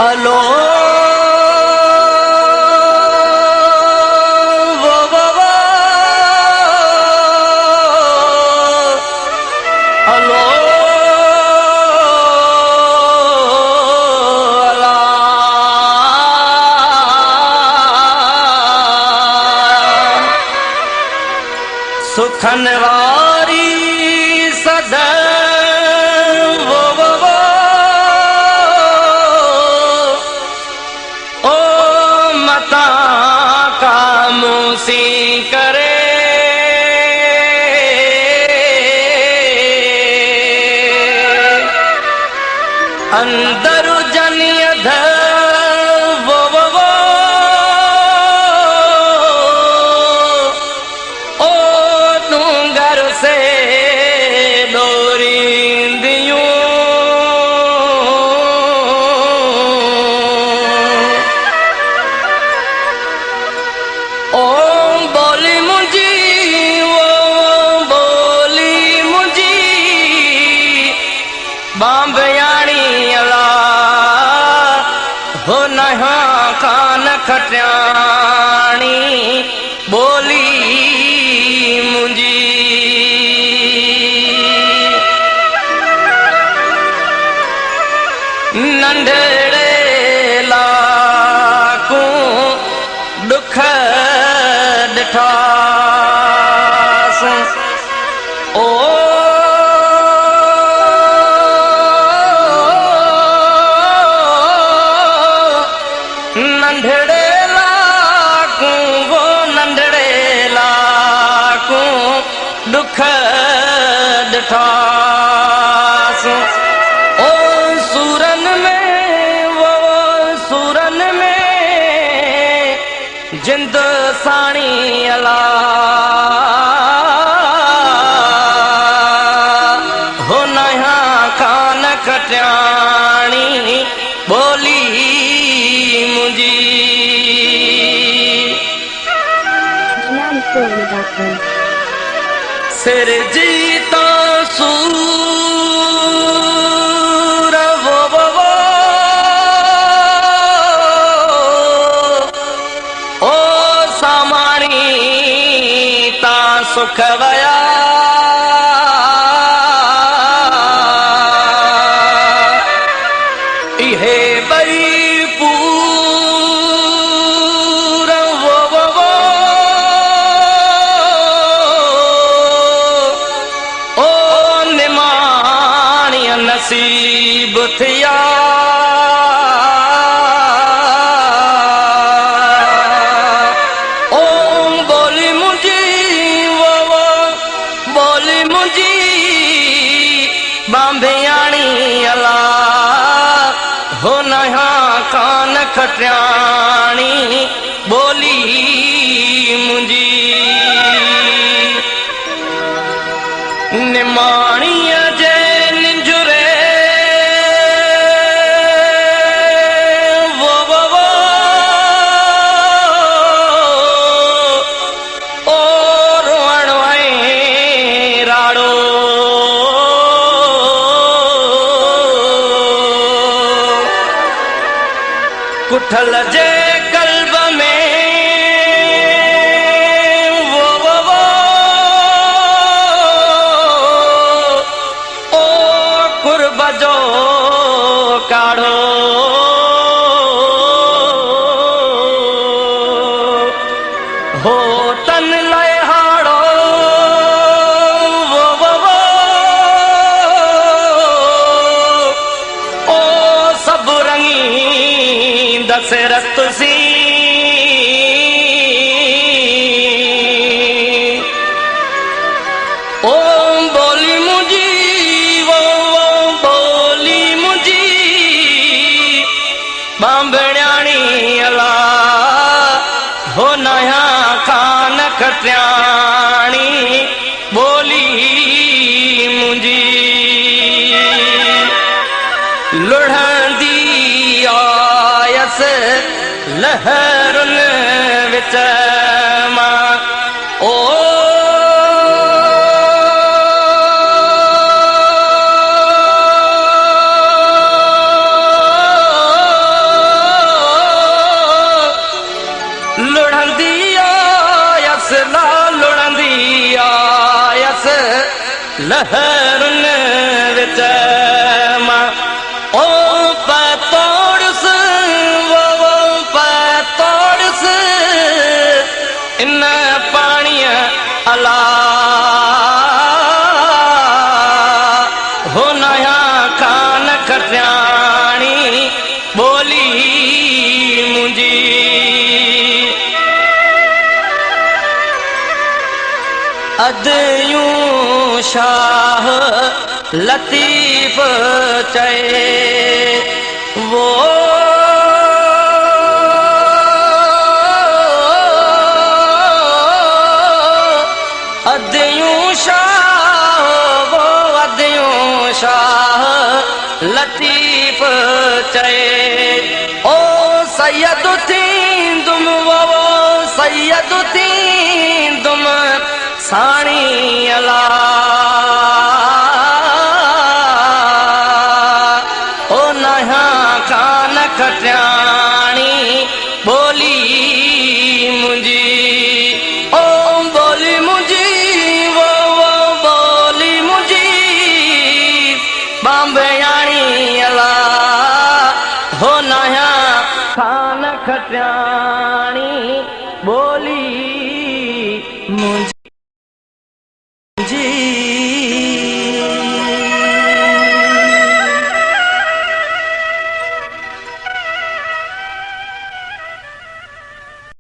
अलो सुखन वारी सदा ओ मता कामूसी करे अंदर जनियध खटियाणी बोली मुंजी नंढड़े लाकू दुख ॾिठास ओ नंढड़े दुख ॾिठास ओ सूरन में वो सूरन में जिंद साणी अला हो नया कान खटियाणी बोली मुंजी सिर जीता सूर वो ओ सामाणी ता सुख वया इहे बई नसीब थिया ओ बोली मुंजी वो बोली मुंजी बांभियाणी अला हो नया कान खटियाणी बोली मुंजी निमाणीअ जे कुठल जे कल्ब में वो ओ कुर्ब जो काढ़ो हो तन लहाड़ो ओ सब रंगी दशरथ सी ओ बोली मुंजी वो बोली मुंजी बांभण्याणी अला हो नया कान खटियाणी बोली मुंजी लुढ़ंदी आयस लहरुन विच मां ओ लहरुन विच मां ओ पतोड़स वो पतोड़स इन पाणीअ अला हो नया कान खटियाणी बोली मुंहिंजी अदयूं शाह लतीफ़ चए वो अदयूं शाह वो अदयूं शाह लतीफ़ चए ओ सैयद थींदुम वो सैयद थींदुम साणी अला ओ नया कान खटियाणी बोली मुंहिंजी ओ बोली मुंहिंजी वो बोली मुंहिंजी बांबेयाणी अला हो नया कान खटियाणी